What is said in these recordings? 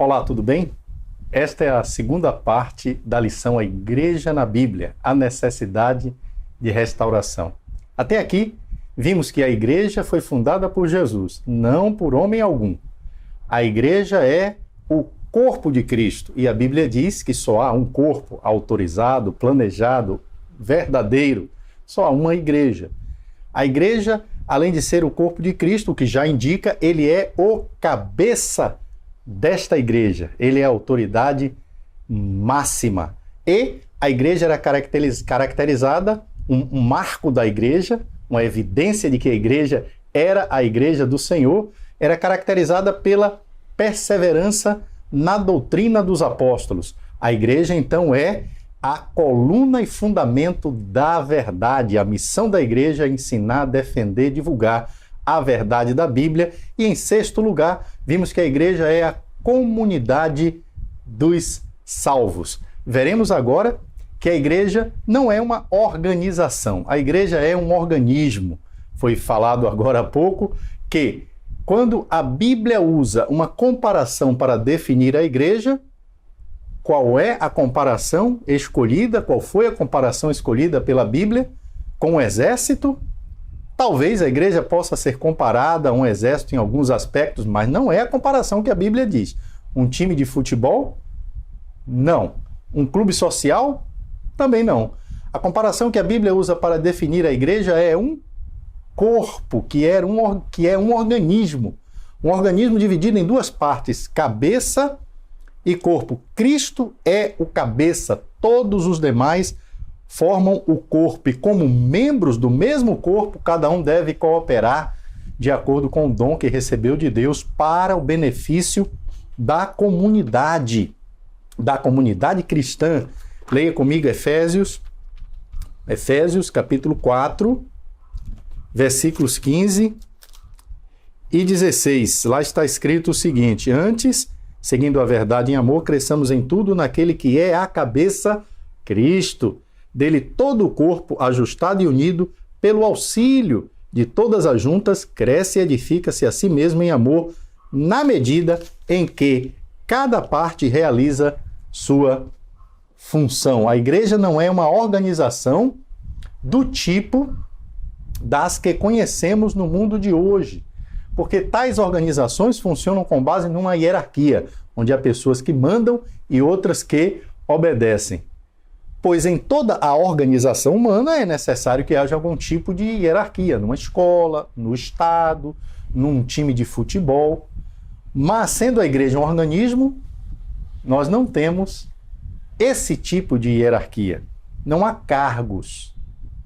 Olá, tudo bem? Esta é a segunda parte da lição A Igreja na Bíblia, a necessidade de restauração. Até aqui, vimos que a igreja foi fundada por Jesus, não por homem algum. A igreja é o corpo de Cristo e a Bíblia diz que só há um corpo autorizado, planejado, verdadeiro, só há uma igreja. A igreja, além de ser o corpo de Cristo, o que já indica, ele é o cabeça desta igreja. Ele é a autoridade máxima. E a igreja era caracterizada, um marco da igreja, uma evidência de que a igreja era a igreja do Senhor, era caracterizada pela perseverança na doutrina dos apóstolos. A igreja, então, é a coluna e fundamento da verdade. A missão da igreja é ensinar, defender, divulgar a verdade da Bíblia. E, em sexto lugar, vimos que a igreja é a comunidade dos salvos. Veremos agora que a igreja não é uma organização. A igreja é um organismo. Foi falado agora há pouco que quando a Bíblia usa uma comparação para definir a igreja, qual é a comparação escolhida? Qual foi a comparação escolhida pela Bíblia? Com o exército? Talvez a igreja possa ser comparada a um exército em alguns aspectos, mas não é a comparação que a Bíblia diz. Um time de futebol? Não. Um clube social? Também não. A comparação que a Bíblia usa para definir a igreja é um corpo, que é um organismo. Um organismo dividido em duas partes, cabeça e corpo. Cristo é o cabeça, todos os demais formam o corpo, e como membros do mesmo corpo, cada um deve cooperar de acordo com o dom que recebeu de Deus para o benefício da comunidade cristã. Leia comigo Efésios capítulo 4, versículos 15 e 16. Lá está escrito o seguinte: antes, seguindo a verdade em amor, cresçamos em tudo naquele que é a cabeça, Cristo. Dele todo o corpo, ajustado e unido pelo auxílio de todas as juntas, cresce e edifica-se a si mesmo em amor, na medida em que cada parte realiza sua função. A igreja não é uma organização do tipo das que conhecemos no mundo de hoje, porque tais organizações funcionam com base numa hierarquia, onde há pessoas que mandam e outras que obedecem. Pois em toda a organização humana é necessário que haja algum tipo de hierarquia, numa escola, no Estado, num time de futebol. Mas, sendo a igreja um organismo, nós não temos esse tipo de hierarquia. Não há cargos,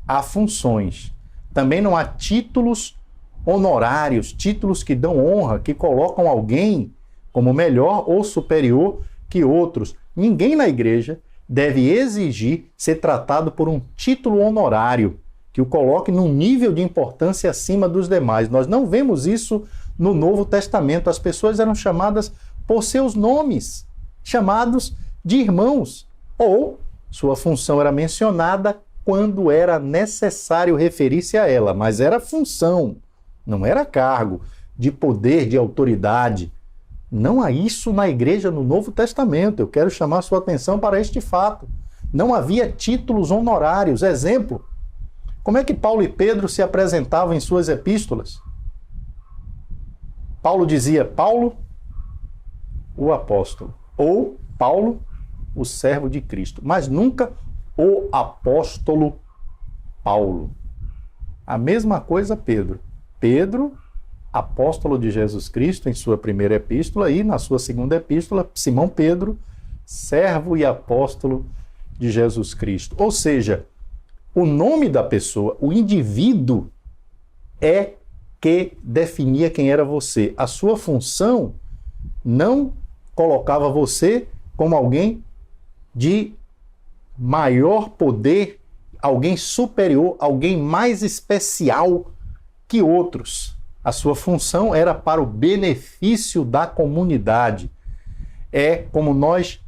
há funções. Também não há títulos honorários, títulos que dão honra, que colocam alguém como melhor ou superior que outros. Ninguém na igreja deve exigir ser tratado por um título honorário que o coloque num nível de importância acima dos demais. Nós não vemos isso no Novo Testamento. As pessoas eram chamadas por seus nomes, chamados de irmãos, ou sua função era mencionada quando era necessário referir-se a ela, mas era função, não era cargo de poder, de autoridade. Não há isso na igreja no Novo Testamento. Eu quero chamar sua atenção para este fato. Não havia títulos honorários. Exemplo, como é que Paulo e Pedro se apresentavam em suas epístolas? Paulo dizia Paulo, o apóstolo, ou Paulo, o servo de Cristo, mas nunca o apóstolo Paulo. A mesma coisa Pedro. Pedro, apóstolo de Jesus Cristo, em sua primeira epístola, e na sua segunda epístola, Simão Pedro, servo e apóstolo de Jesus Cristo. Ou seja, o nome da pessoa, o indivíduo, é que definia quem era você. A sua função não colocava você como alguém de maior poder, alguém superior, alguém mais especial que outros. A sua função era para o benefício da comunidade. É como nós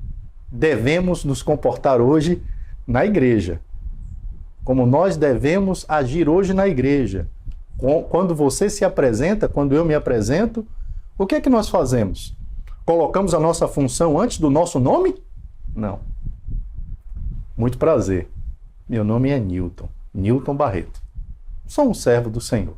devemos nos comportar hoje na igreja. Como nós devemos agir hoje na igreja. Quando você se apresenta, quando eu me apresento, o que é que nós fazemos? colocamos a nossa função antes do nosso nome? Não. Muito prazer. Meu nome é Newton Barreto. Sou um servo do Senhor.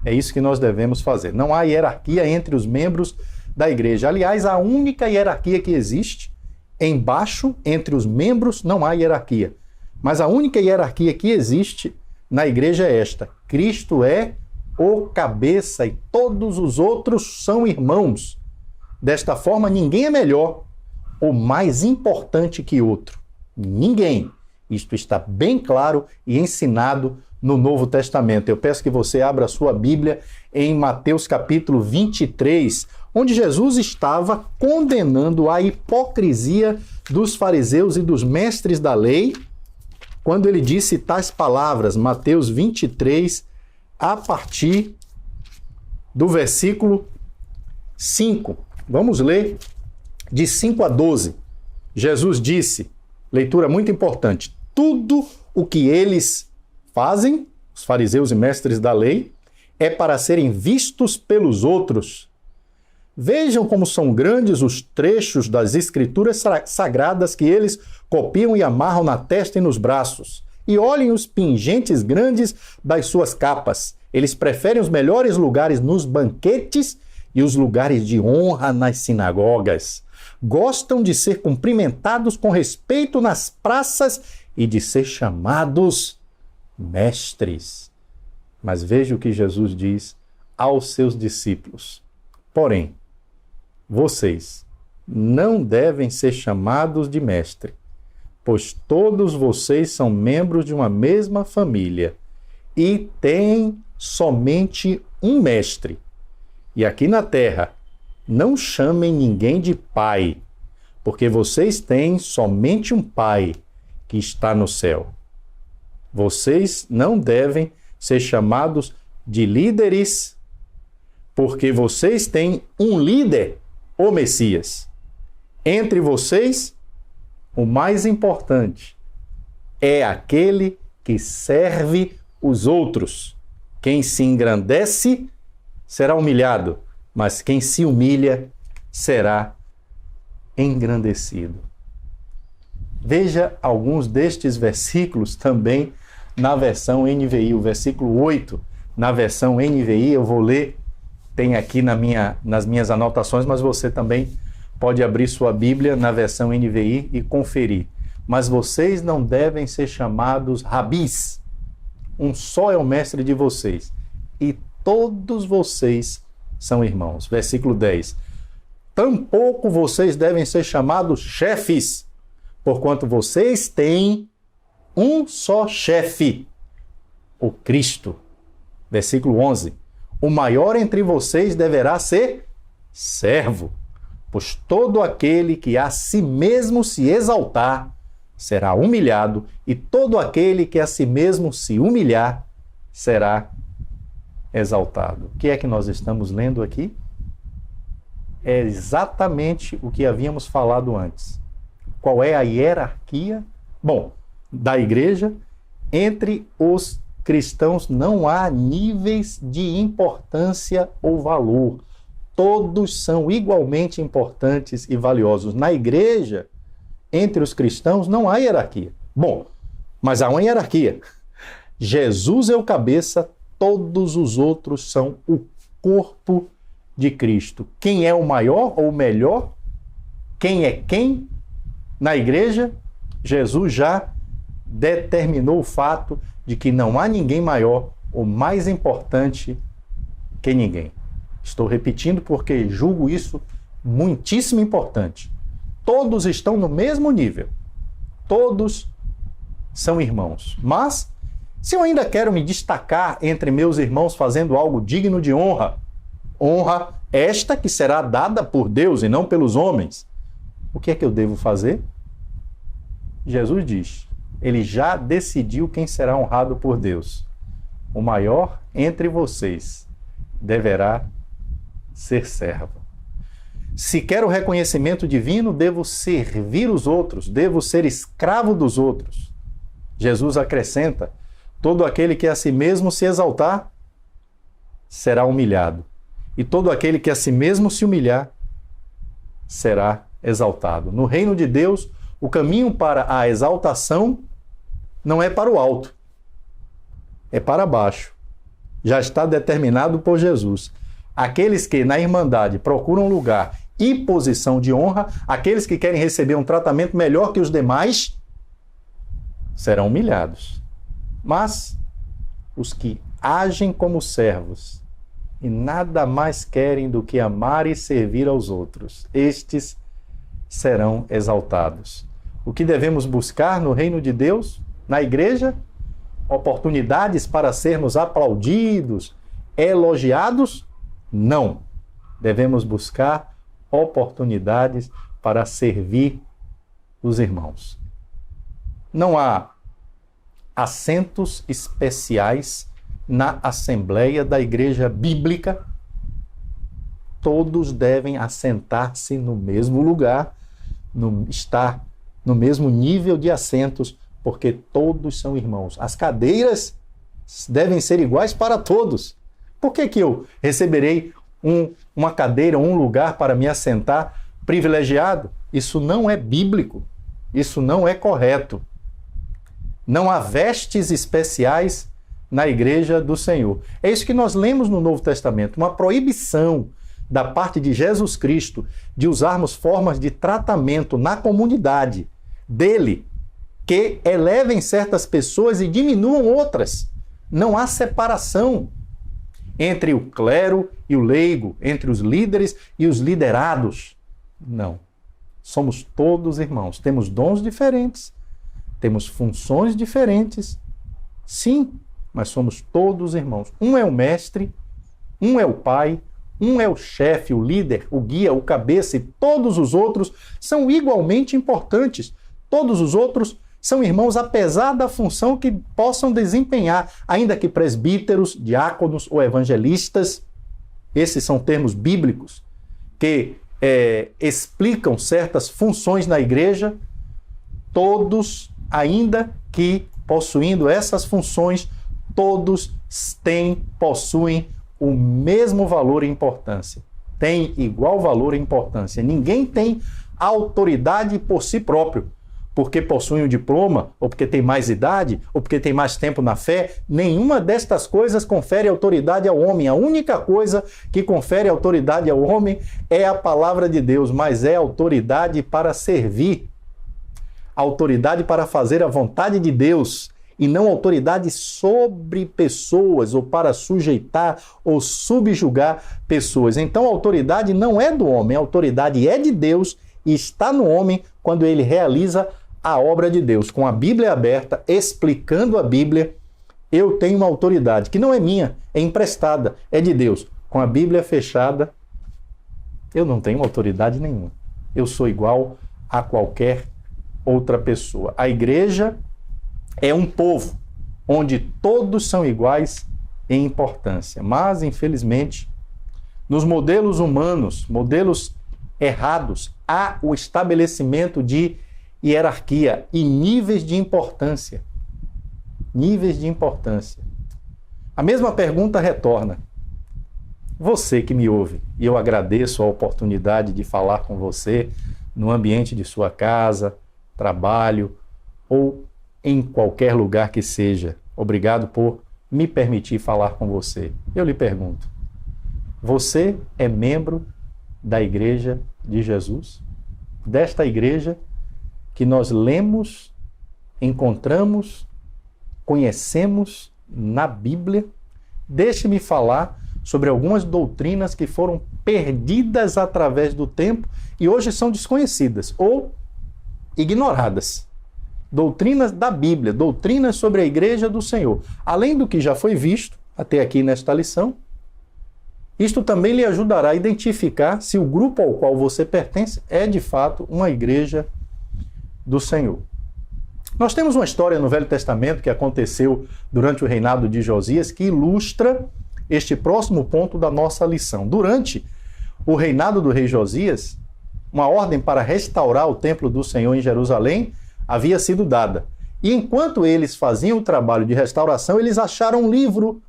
É isso que nós devemos fazer. Não há hierarquia entre os membros da igreja. Aliás, a única hierarquia que existe, embaixo, entre os membros, não há hierarquia. Mas a única hierarquia que existe na igreja é esta: Cristo é o cabeça e todos os outros são irmãos. Desta forma, ninguém é melhor ou mais importante que outro. Ninguém. Isto está bem claro e ensinado no Novo Testamento. Eu peço que você abra a sua Bíblia em Mateus capítulo 23, onde Jesus estava condenando a hipocrisia dos fariseus e dos mestres da lei, quando ele disse tais palavras, Mateus 23, a partir do versículo 5. Vamos ler de 5 a 12. Jesus disse, leitura muito importante, tudo o que eles fazem, os fariseus e mestres da lei, é para serem vistos pelos outros. Vejam como são grandes os trechos das escrituras sagradas que eles copiam e amarram na testa e nos braços. E olhem os pingentes grandes das suas capas. Eles preferem os melhores lugares nos banquetes e os lugares de honra nas sinagogas. Gostam de ser cumprimentados com respeito nas praças e de ser chamados mestres. Mas veja o que Jesus diz aos seus discípulos. Porém, vocês não devem ser chamados de mestre, pois todos vocês são membros de uma mesma família e têm somente um mestre. E aqui na terra, não chamem ninguém de pai, porque vocês têm somente um pai que está no céu. Vocês não devem ser chamados de líderes, porque vocês têm um líder, o Messias. Entre vocês, o mais importante é aquele que serve os outros. Quem se engrandece será humilhado, mas quem se humilha será engrandecido. Veja alguns destes versículos também na versão NVI. O versículo 8, na versão NVI, eu vou ler, tem aqui nas minhas anotações, mas você também pode abrir sua Bíblia na versão NVI e conferir. Mas vocês não devem ser chamados rabis. Um só é o mestre de vocês. E todos vocês são irmãos. Versículo 10. Tampouco vocês devem ser chamados chefes, porquanto vocês têm um só chefe, o Cristo. Versículo 11. O maior entre vocês deverá ser servo, pois todo aquele que a si mesmo se exaltar será humilhado, e todo aquele que a si mesmo se humilhar será exaltado. O que é que nós estamos lendo aqui? É exatamente o que havíamos falado antes. Qual é a hierarquia? Bom, da igreja, entre os cristãos não há níveis de importância ou valor. Todos são igualmente importantes e valiosos. Na igreja, entre os cristãos, não há hierarquia. Bom, mas há uma hierarquia. Jesus é o cabeça, todos os outros são o corpo de Cristo. Quem é o maior ou o melhor? Quem é quem? Na igreja, Jesus já determinou o fato de que não há ninguém maior ou mais importante que ninguém. Estou repetindo porque julgo isso muitíssimo importante. Todos estão no mesmo nível. Todos são irmãos. Mas, se eu ainda quero me destacar entre meus irmãos fazendo algo digno de honra, honra esta que será dada por Deus e não pelos homens, o que é que eu devo fazer? Jesus diz, ele já decidiu quem será honrado por Deus. O maior entre vocês deverá ser servo. Se quero reconhecimento divino, devo servir os outros, devo ser escravo dos outros. Jesus acrescenta, todo aquele que a si mesmo se exaltar, será humilhado. E todo aquele que a si mesmo se humilhar, será exaltado. No reino de Deus, o caminho para a exaltação não é para o alto, é para baixo. Já está determinado por Jesus. Aqueles que na Irmandade procuram lugar e posição de honra, aqueles que querem receber um tratamento melhor que os demais, serão humilhados. Mas os que agem como servos e nada mais querem do que amar e servir aos outros, estes serão exaltados. O que devemos buscar no reino de Deus, na igreja? Oportunidades para sermos aplaudidos, elogiados? Não. Devemos buscar oportunidades para servir os irmãos. Não há assentos especiais na Assembleia da Igreja Bíblica. Todos devem assentar-se no mesmo lugar, estar no mesmo nível de assentos, porque todos são irmãos. As cadeiras devem ser iguais para todos. Por que eu receberei uma cadeira, um lugar para me assentar privilegiado? Isso não é bíblico. Isso não é correto. Não há vestes especiais na igreja do Senhor. É isso que nós lemos no Novo Testamento, uma proibição da parte de Jesus Cristo de usarmos formas de tratamento na comunidade dele que elevem certas pessoas e diminuam outras. Não há separação entre o clero e o leigo, entre os líderes e os liderados. Não. Somos todos irmãos. Temos dons diferentes, temos funções diferentes, sim, mas somos todos irmãos. Um é o mestre, um é o pai, um é o chefe, o líder, o guia, o cabeça, e todos os outros são igualmente importantes. Todos os outros são irmãos, apesar da função que possam desempenhar, ainda que presbíteros, diáconos ou evangelistas. Esses são termos bíblicos que explicam certas funções na igreja. Todos, ainda que possuindo essas funções, todos possuem o mesmo valor e importância. Tem igual valor e importância. Ninguém tem autoridade por si próprio, porque possui um diploma, ou porque tem mais idade, ou porque tem mais tempo na fé. Nenhuma destas coisas confere autoridade ao homem. A única coisa que confere autoridade ao homem é a palavra de Deus, mas é autoridade para servir, autoridade para fazer a vontade de Deus, e não autoridade sobre pessoas, ou para sujeitar ou subjugar pessoas. Então a autoridade não é do homem, a autoridade é de Deus e está no homem quando ele realiza a obra de Deus. Com a Bíblia aberta, explicando a Bíblia, eu tenho uma autoridade que não é minha, é emprestada, é de Deus. Com a Bíblia fechada, eu não tenho autoridade nenhuma. Eu sou igual a qualquer outra pessoa. A igreja é um povo onde todos são iguais em importância. Mas, infelizmente, nos modelos humanos, modelos errados, há o estabelecimento de hierarquia e níveis de importância. Níveis de importância. A mesma pergunta retorna. Você que me ouve, e eu agradeço a oportunidade de falar com você no ambiente de sua casa, trabalho ou em qualquer lugar que seja. Obrigado por me permitir falar com você. Eu lhe pergunto, você é membro da Igreja de Jesus? Desta igreja que nós lemos, encontramos, conhecemos na Bíblia? Deixe-me falar sobre algumas doutrinas que foram perdidas através do tempo e hoje são desconhecidas ou ignoradas. Doutrinas da Bíblia, doutrinas sobre a Igreja do Senhor. Além do que já foi visto até aqui nesta lição, isto também lhe ajudará a identificar se o grupo ao qual você pertence é de fato uma igreja do Senhor. Nós temos uma história no Velho Testamento que aconteceu durante o reinado de Josias que ilustra este próximo ponto da nossa lição. Durante o reinado do rei Josias, uma ordem para restaurar o templo do Senhor em Jerusalém havia sido dada. E enquanto eles faziam o trabalho de restauração, eles acharam um livro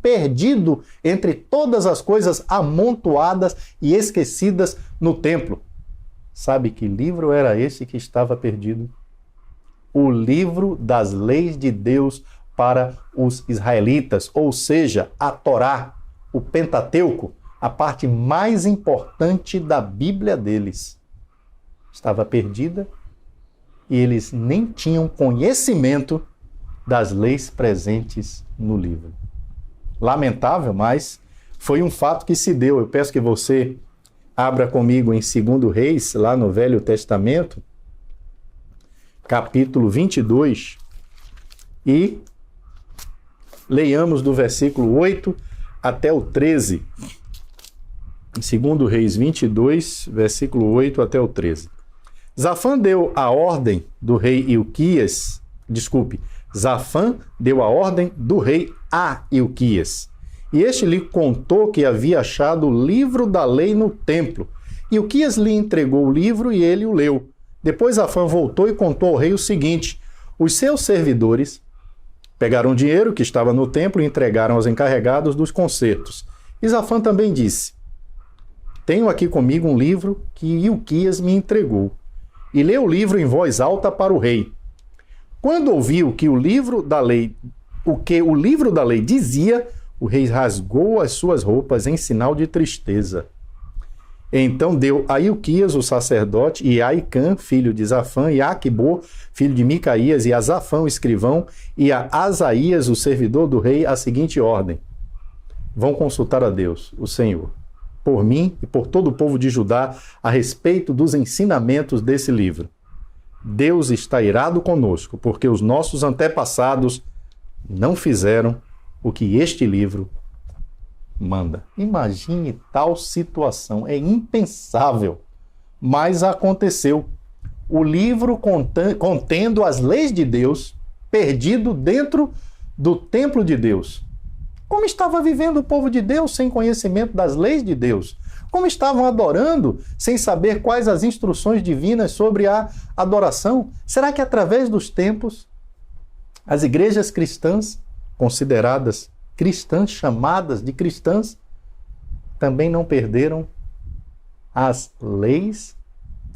perdido entre todas as coisas amontoadas e esquecidas no templo. Sabe que livro era esse que estava perdido? O livro das leis de Deus para os israelitas, ou seja, a Torá, o Pentateuco, a parte mais importante da Bíblia deles. Estava perdida e eles nem tinham conhecimento das leis presentes no livro. Lamentável, mas foi um fato que se deu. Eu peço que você abra comigo em 2 Reis, lá no Velho Testamento, capítulo 22, e leiamos do versículo 8 até o 13. 2 Reis 22, versículo 8 até o 13. Zafã deu a ordem do rei Ilquias, Zafã deu a ordem do rei a Ilquias. E este lhe contou que havia achado o livro da lei no templo. Ilquias lhe entregou o livro e ele o leu. Depois Zafã voltou e contou ao rei o seguinte: os seus servidores pegaram o dinheiro que estava no templo e entregaram aos encarregados dos concertos. E Zafã também disse: tenho aqui comigo um livro que Ilquias me entregou. E leu o livro em voz alta para o rei. Quando ouviu que o livro da lei dizia, o rei rasgou as suas roupas em sinal de tristeza. Então deu a Ilquias, o sacerdote, e a Aicã, filho de Zafã, e a Aquibor, filho de Micaías, e a Zafã, o escrivão, e a Asaías, o servidor do rei, a seguinte ordem: vão consultar a Deus, o Senhor, por mim e por todo o povo de Judá, a respeito dos ensinamentos desse livro. Deus está irado conosco, porque os nossos antepassados não fizeram o que este livro manda. Imagine tal situação, é impensável, mas aconteceu. O livro contendo as leis de Deus, perdido dentro do templo de Deus. Como estava vivendo o povo de Deus sem conhecimento das leis de Deus? Como estavam adorando sem saber quais as instruções divinas sobre a adoração? Será que através dos tempos, as igrejas cristãs, consideradas cristãs, chamadas de cristãs, também não perderam as leis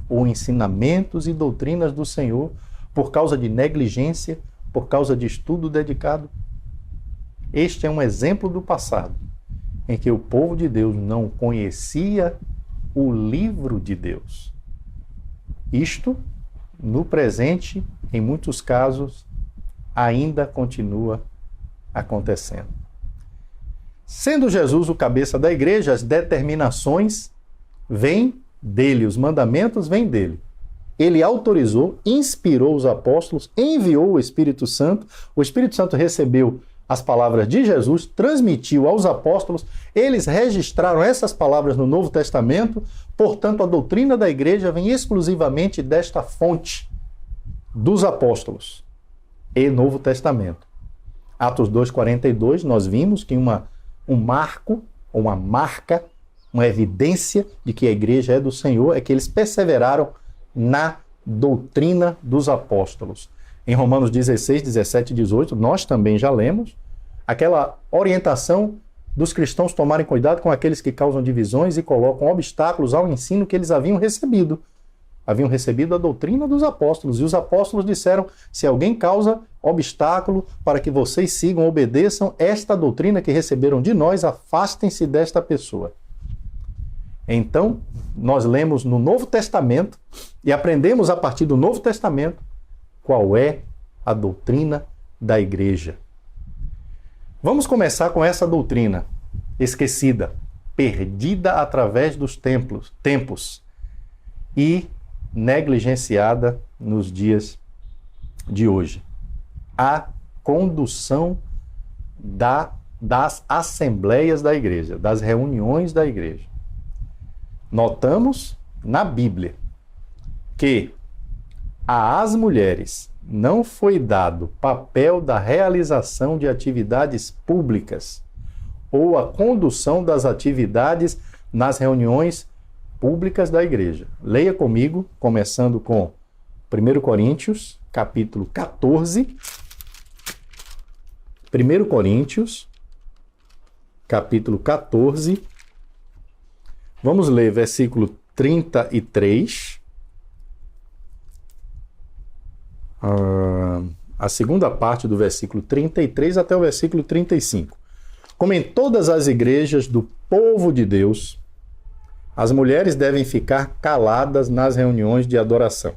ou ensinamentos e doutrinas do Senhor por causa de negligência, por causa de estudo dedicado? Este é um exemplo do passado, em que o povo de Deus não conhecia o livro de Deus. Isto, no presente, em muitos casos, ainda continua acontecendo. Sendo Jesus o cabeça da igreja, as determinações vêm dele, os mandamentos vêm dele. Ele autorizou, inspirou os apóstolos, enviou o Espírito Santo recebeu as palavras de Jesus, transmitiu aos apóstolos, eles registraram essas palavras no Novo Testamento, portanto a doutrina da igreja vem exclusivamente desta fonte, dos apóstolos e Novo Testamento. Atos 2,42, nós vimos que um marco, uma marca, uma evidência de que a igreja é do Senhor é que eles perseveraram na doutrina dos apóstolos. Em Romanos 16, 17 e 18, nós também já lemos aquela orientação dos cristãos tomarem cuidado com aqueles que causam divisões e colocam obstáculos ao ensino que eles haviam recebido. Haviam recebido a doutrina dos apóstolos. E os apóstolos disseram: se alguém causa obstáculo para que vocês sigam, obedeçam esta doutrina que receberam de nós, afastem-se desta pessoa. Então, nós lemos no Novo Testamento e aprendemos a partir do Novo Testamento qual é a doutrina da igreja. Vamos começar com essa doutrina esquecida, perdida através dos tempos e negligenciada nos dias de hoje. A condução das assembleias da igreja, das reuniões da igreja. Notamos na Bíblia que às mulheres não foi dado papel da realização de atividades públicas ou a condução das atividades nas reuniões públicas da igreja. Leia comigo, começando com 1 Coríntios, capítulo 14. 1 Coríntios, capítulo 14. Vamos ler versículo 33, a segunda parte do versículo 33 até o versículo 35. Como em todas as igrejas do povo de Deus, as mulheres devem ficar caladas nas reuniões de adoração.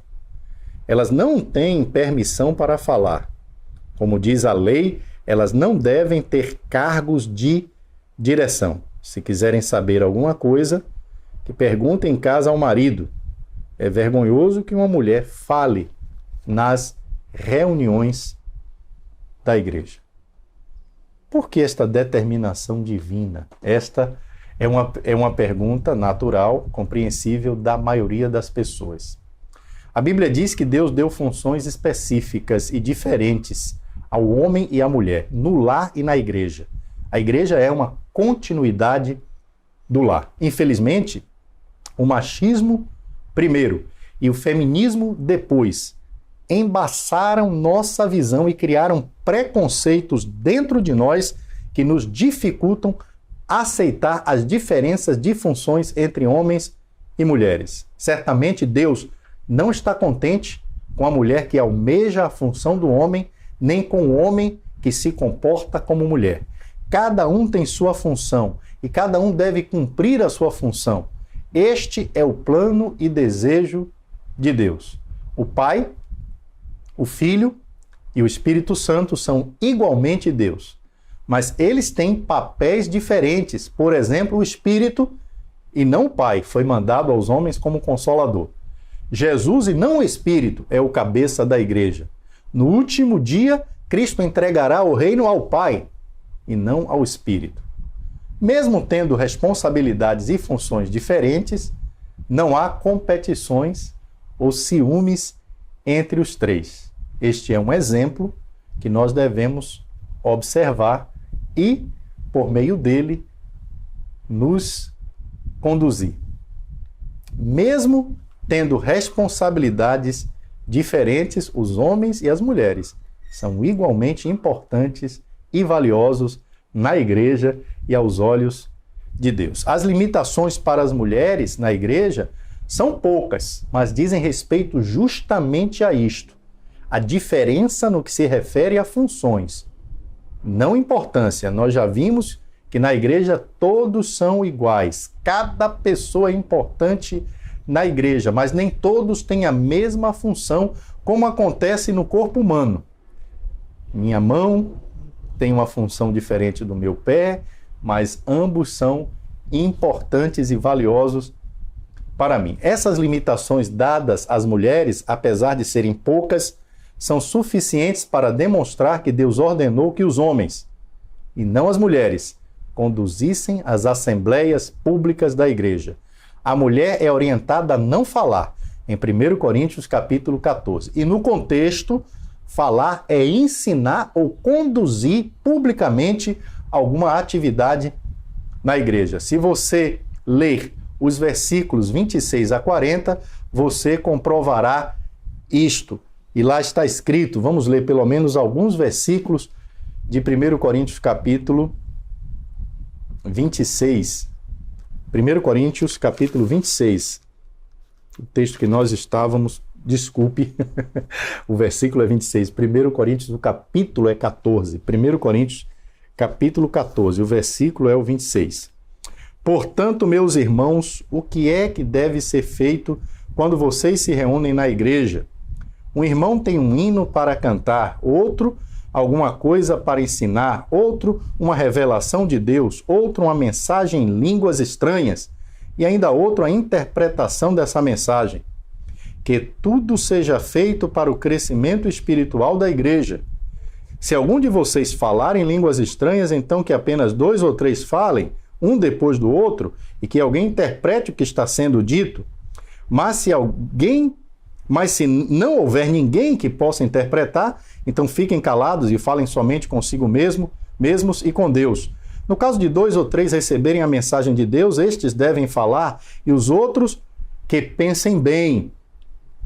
Elas não têm permissão para falar. Como diz a lei, elas não devem ter cargos de direção. Se quiserem saber alguma coisa, que perguntem em casa ao marido. É vergonhoso que uma mulher fale nas reuniões da igreja. Por que esta determinação divina? Esta é uma pergunta natural, compreensível da maioria das pessoas. A Bíblia diz que Deus deu funções específicas e diferentes ao homem e à mulher, no lar e na igreja. A igreja é uma continuidade do lar. Infelizmente, o machismo primeiro e o feminismo depois embaçaram nossa visão e criaram preconceitos dentro de nós que nos dificultam aceitar as diferenças de funções entre homens e mulheres. Certamente Deus não está contente com a mulher que almeja a função do homem, nem com o homem que se comporta como mulher. Cada um tem sua função e cada um deve cumprir a sua função. Este é o plano e desejo de Deus. O Pai, o Filho e o Espírito Santo são igualmente Deus, mas eles têm papéis diferentes. Por exemplo, o Espírito e não o Pai foi mandado aos homens como consolador. Jesus e não o Espírito é o cabeça da igreja. No último dia, Cristo entregará o reino ao Pai e não ao Espírito. Mesmo tendo responsabilidades e funções diferentes, não há competições ou ciúmes entre os três. Este é um exemplo que nós devemos observar e, por meio dele, nos conduzir. Mesmo tendo responsabilidades diferentes, os homens e as mulheres são igualmente importantes e valiosos na igreja e aos olhos de Deus. As limitações para as mulheres na igreja são poucas, mas dizem respeito justamente a isto: a diferença no que se refere a funções, não importância. Nós já vimos que na igreja todos são iguais, cada pessoa é importante na igreja, mas nem todos têm a mesma função, como acontece no corpo humano. Minha mão tem uma função diferente do meu pé, mas ambos são importantes e valiosos para mim. Essas limitações dadas às mulheres, apesar de serem poucas, são suficientes para demonstrar que Deus ordenou que os homens, e não as mulheres, conduzissem as assembleias públicas da igreja. A mulher é orientada a não falar, em 1 Coríntios capítulo 14. E no contexto, falar é ensinar ou conduzir publicamente alguma atividade na igreja. Se você ler os versículos 26 a 40, você comprovará isto. E lá está escrito, vamos ler pelo menos alguns versículos de 1 Coríntios capítulo 26. 1 Coríntios capítulo 26. O texto que nós estávamos, desculpe, o versículo é 26. 1 Coríntios, o capítulo é 14. 1 Coríntios capítulo 14, o versículo é o 26. Portanto, meus irmãos, o que é que deve ser feito quando vocês se reúnem na igreja? Um irmão tem um hino para cantar, outro alguma coisa para ensinar, outro uma revelação de Deus, outro uma mensagem em línguas estranhas e ainda outro a interpretação dessa mensagem. Que tudo seja feito para o crescimento espiritual da igreja. Se algum de vocês falar em línguas estranhas, então que apenas 2 ou 3 falem, um depois do outro, e que alguém interprete o que está sendo dito. Mas se não houver ninguém que possa interpretar, então fiquem calados e falem somente consigo mesmos e com Deus. No caso de 2 ou 3 receberem a mensagem de Deus, estes devem falar, e os outros que pensem bem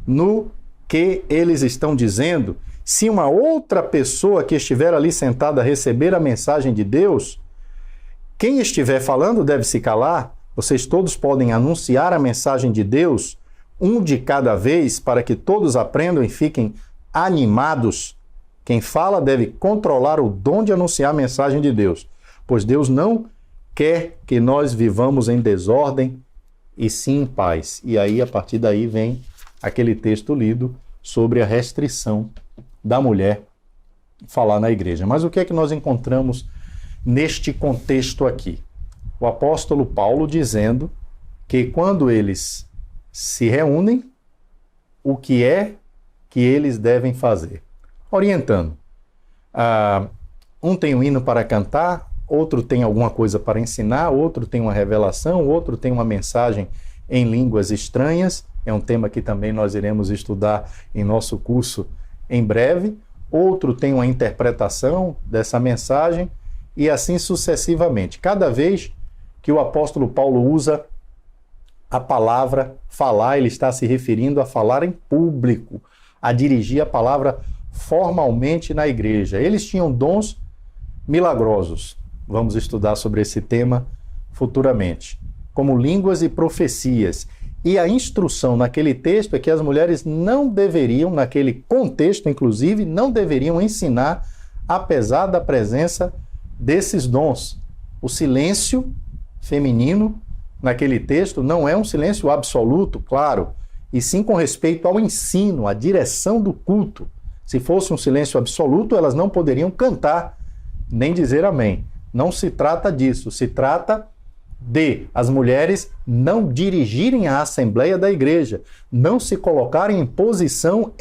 no que eles estão dizendo. Se uma outra pessoa que estiver ali sentada receber a mensagem de Deus, quem estiver falando deve se calar, Vocês todos podem anunciar a mensagem de Deus, um de cada vez, para que todos aprendam e fiquem animados. Quem fala deve controlar o dom de anunciar a mensagem de Deus, pois Deus não quer que nós vivamos em desordem e sim em paz. E aí, a partir daí, vem aquele texto lido sobre a restrição da mulher falar na igreja. Mas o que é que nós encontramos neste contexto aqui? O apóstolo Paulo dizendo que quando eles se reúnem, o que é que eles devem fazer? Orientando. Um tem um hino para cantar, outro tem alguma coisa para ensinar, outro tem uma revelação, outro tem uma mensagem em línguas estranhas. É um tema que também nós iremos estudar em nosso curso em breve. Outro tem uma interpretação dessa mensagem e assim sucessivamente. Cada vez que o apóstolo Paulo usa a palavra falar, ele está se referindo a falar em público, a dirigir a palavra formalmente na igreja. Eles tinham dons milagrosos. Vamos estudar sobre esse tema futuramente, como línguas e profecias. E a instrução naquele texto é que as mulheres não deveriam, naquele contexto inclusive, não deveriam ensinar, apesar da presença desses dons. O silêncio feminino naquele texto não é um silêncio absoluto, claro, e sim com respeito ao ensino, à direção do culto. Se fosse um silêncio absoluto, elas não poderiam cantar, nem dizer amém. Não se trata disso, se trata de as mulheres não dirigirem a assembleia da igreja, não se colocarem em posição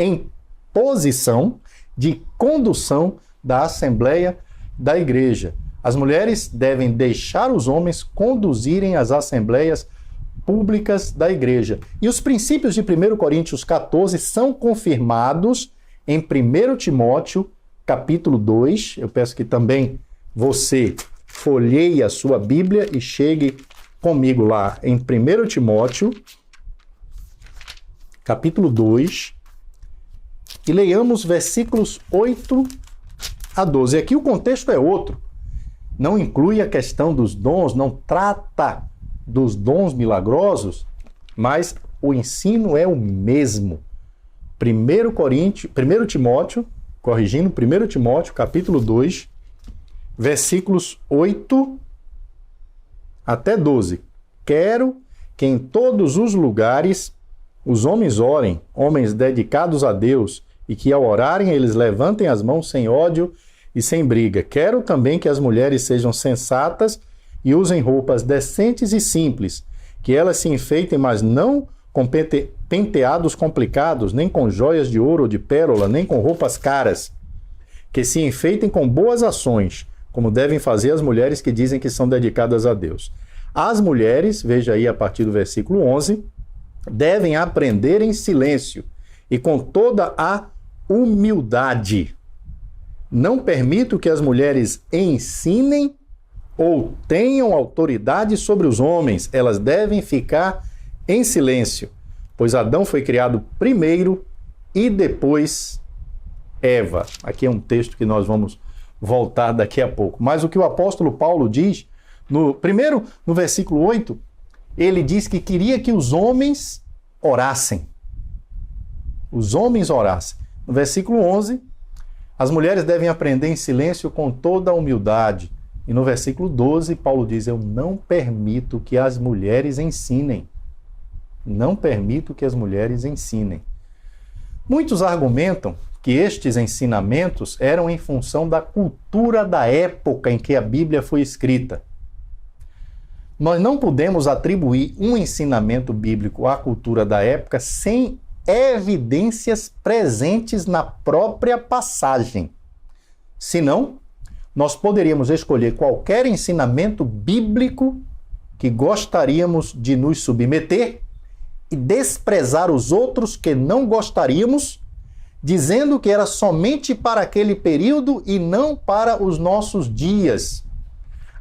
de condução da assembleia da igreja. As mulheres devem deixar os homens conduzirem as assembleias públicas da igreja. E os princípios de 1 Coríntios 14 são confirmados em 1 Timóteo, capítulo 2. Eu peço que também você folheie a sua Bíblia e chegue comigo lá em 1 Timóteo, capítulo 2, e leiamos versículos 8 a 12. Aqui o contexto é outro. Não inclui a questão dos dons, não trata dos dons milagrosos, mas o ensino é o mesmo. 1 Timóteo, corrigindo, 1 Timóteo, capítulo 2, versículos 8 até 12. Quero que em todos os lugares os homens orem, homens dedicados a Deus, e que ao orarem eles levantem as mãos sem ódio e sem briga. Quero também que as mulheres sejam sensatas e usem roupas decentes e simples, que elas se enfeitem, mas não com penteados complicados, nem com joias de ouro ou de pérola, nem com roupas caras, que se enfeitem com boas ações, como devem fazer as mulheres que dizem que são dedicadas a Deus. As mulheres, veja aí a partir do versículo 11, devem aprender em silêncio e com toda a humildade. Não permito que as mulheres ensinem ou tenham autoridade sobre os homens. Elas devem ficar em silêncio, pois Adão foi criado primeiro e depois Eva. Aqui é um texto que nós vamos voltar daqui a pouco. Mas o que o apóstolo Paulo diz, primeiro no versículo 8, ele diz que queria que os homens orassem. Os homens orassem. No versículo 11, as mulheres devem aprender em silêncio com toda a humildade. E no versículo 12, Paulo diz, eu não permito que as mulheres ensinem. Não permito que as mulheres ensinem. Muitos argumentam que estes ensinamentos eram em função da cultura da época em que a Bíblia foi escrita. Nós não podemos atribuir um ensinamento bíblico à cultura da época sem evidências presentes na própria passagem. Senão, nós poderíamos escolher qualquer ensinamento bíblico que gostaríamos de nos submeter e desprezar os outros que não gostaríamos, dizendo que era somente para aquele período e não para os nossos dias.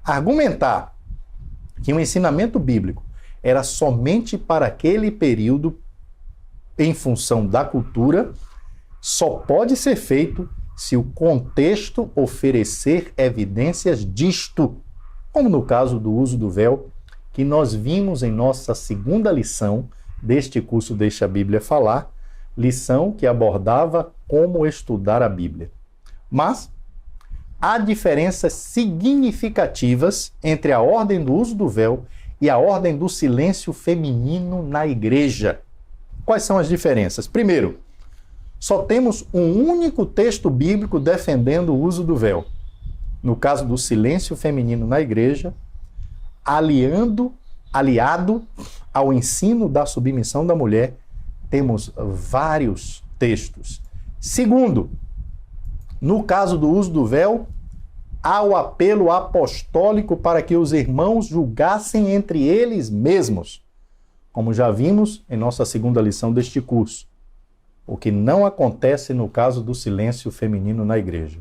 Argumentar que um ensinamento bíblico era somente para aquele período em função da cultura, só pode ser feito se o contexto oferecer evidências disto, como no caso do uso do véu, que nós vimos em nossa segunda lição deste curso Deixa a Bíblia Falar, lição que abordava como estudar a Bíblia. Mas há diferenças significativas entre a ordem do uso do véu e a ordem do silêncio feminino na igreja. Quais são as diferenças? Primeiro, só temos um único texto bíblico defendendo o uso do véu. No caso do silêncio feminino na igreja, aliado ao ensino da submissão da mulher, temos vários textos. Segundo, no caso do uso do véu, há o apelo apostólico para que os irmãos julgassem entre eles mesmos, como já vimos em nossa segunda lição deste curso, o que não acontece no caso do silêncio feminino na igreja.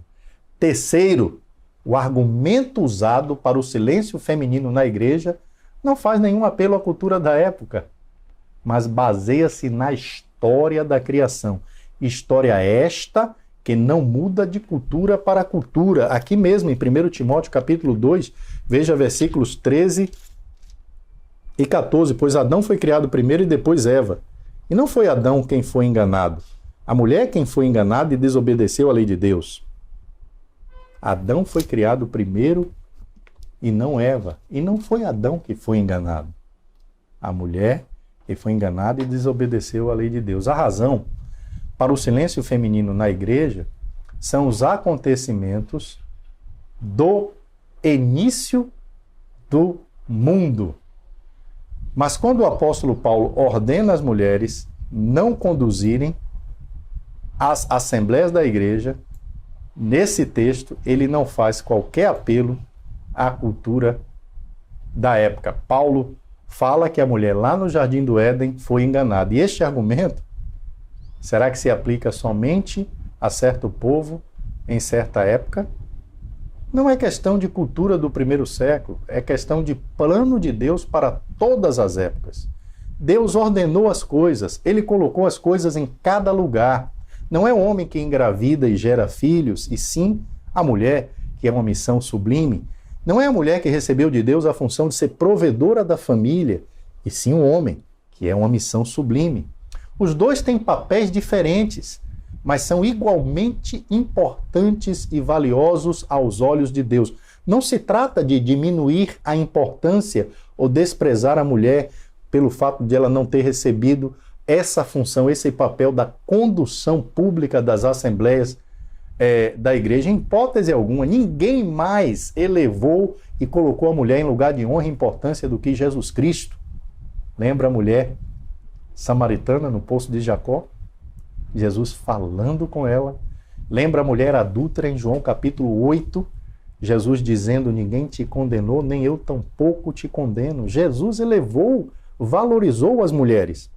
Terceiro, o argumento usado para o silêncio feminino na igreja não faz nenhum apelo à cultura da época, mas baseia-se na história da criação. História esta que não muda de cultura para cultura. Aqui mesmo, em 1 Timóteo capítulo 2, veja versículos 13 e 14. Pois Adão foi criado primeiro e depois Eva. E não foi Adão quem foi enganado. A mulher quem foi enganada e desobedeceu à lei de Deus. Adão foi criado primeiro e não Eva. E não foi Adão que foi enganado. A mulher que foi enganada e desobedeceu à lei de Deus. A razão para o silêncio feminino na igreja são os acontecimentos do início do mundo. Mas quando o apóstolo Paulo ordena as mulheres não conduzirem as assembleias da igreja, nesse texto ele não faz qualquer apelo à cultura da época. Paulo fala que a mulher lá no Jardim do Éden foi enganada. E este argumento, será que se aplica somente a certo povo em certa época? Não é questão de cultura do primeiro século, é questão de plano de Deus para todas as épocas. Deus ordenou as coisas, Ele colocou as coisas em cada lugar. Não é o homem que engravida e gera filhos, e sim a mulher, que é uma missão sublime. Não é a mulher que recebeu de Deus a função de ser provedora da família, e sim o homem, que é uma missão sublime. Os dois têm papéis diferentes, mas são igualmente importantes e valiosos aos olhos de Deus. Não se trata de diminuir a importância ou desprezar a mulher pelo fato de ela não ter recebido essa função, esse papel da condução pública das assembleias da igreja. Em hipótese alguma, ninguém mais elevou e colocou a mulher em lugar de honra e importância do que Jesus Cristo. Lembra a mulher samaritana no poço de Jacó? Jesus falando com ela. Lembra a mulher adúltera em João capítulo 8? Jesus dizendo, ninguém te condenou, nem eu tampouco te condeno. Jesus elevou, valorizou as mulheres.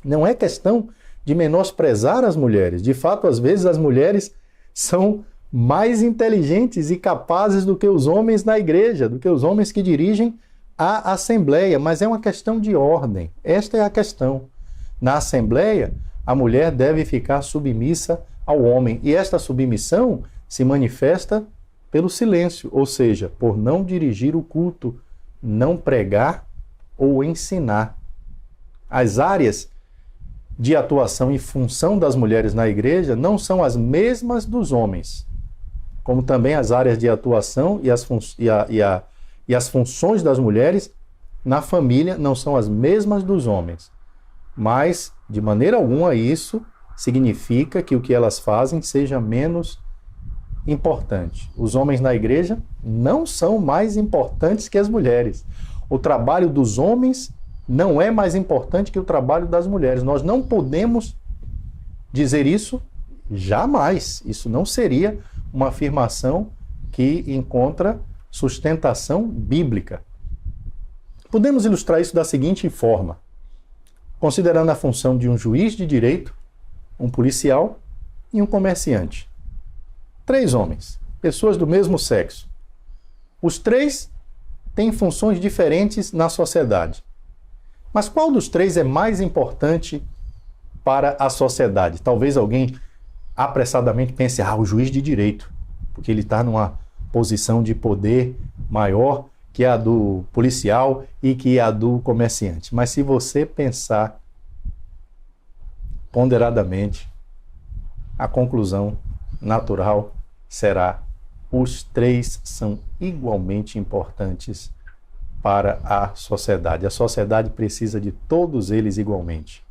Não é questão de menosprezar as mulheres. De fato, às vezes as mulheres são mais inteligentes e capazes do que os homens na igreja, do que os homens que dirigem a assembleia, mas é uma questão de ordem. Esta é a questão. Na assembleia, a mulher deve ficar submissa ao homem, e esta submissão se manifesta pelo silêncio, ou seja, por não dirigir o culto, não pregar ou ensinar. As áreas de atuação e função das mulheres na igreja não são as mesmas dos homens, como também as áreas de atuação e as funções das mulheres na família não são as mesmas dos homens. Mas, de maneira alguma, isso significa que o que elas fazem seja menos importante. Os homens na igreja não são mais importantes que as mulheres. O trabalho dos homens não é mais importante que o trabalho das mulheres. Nós não podemos dizer isso jamais. Isso não seria uma afirmação que encontra sustentação bíblica. Podemos ilustrar isso da seguinte forma. Considerando a função de um juiz de direito, um policial e um comerciante. 3 homens, pessoas do mesmo sexo. Os 3 têm funções diferentes na sociedade. Mas qual dos 3 é mais importante para a sociedade? Talvez alguém apressadamente pense, o juiz de direito, porque ele está numa posição de poder maior que a do policial e que a do comerciante. Mas se você pensar ponderadamente, a conclusão natural será: os três são igualmente importantes para a sociedade. A sociedade precisa de todos eles igualmente.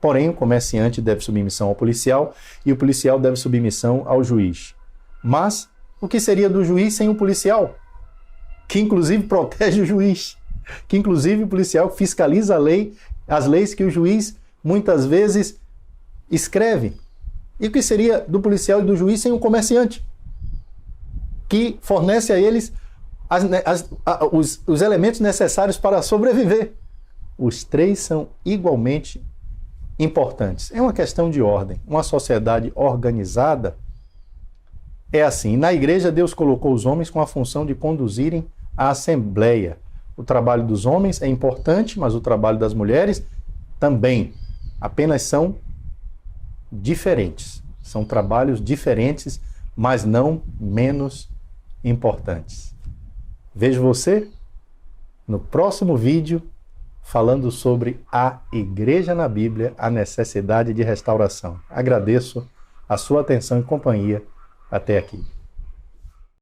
Porém, o comerciante deve submissão ao policial e o policial deve submissão ao juiz. Mas o que seria do juiz sem o policial? Que inclusive protege o juiz, que inclusive o policial fiscaliza a lei, as leis que o juiz muitas vezes escreve. E o que seria do policial e do juiz sem o comerciante, que fornece a eles os elementos necessários para sobreviver? Os três são igualmente importantes. É uma questão de ordem. Uma sociedade organizada é assim. Na igreja, Deus colocou os homens com a função de conduzirem a assembleia. O trabalho dos homens é importante, mas o trabalho das mulheres também. Apenas são diferentes. São trabalhos diferentes, mas não menos importantes. Vejo você no próximo vídeo falando sobre a Igreja na Bíblia, a necessidade de restauração. Agradeço a sua atenção e companhia até aqui.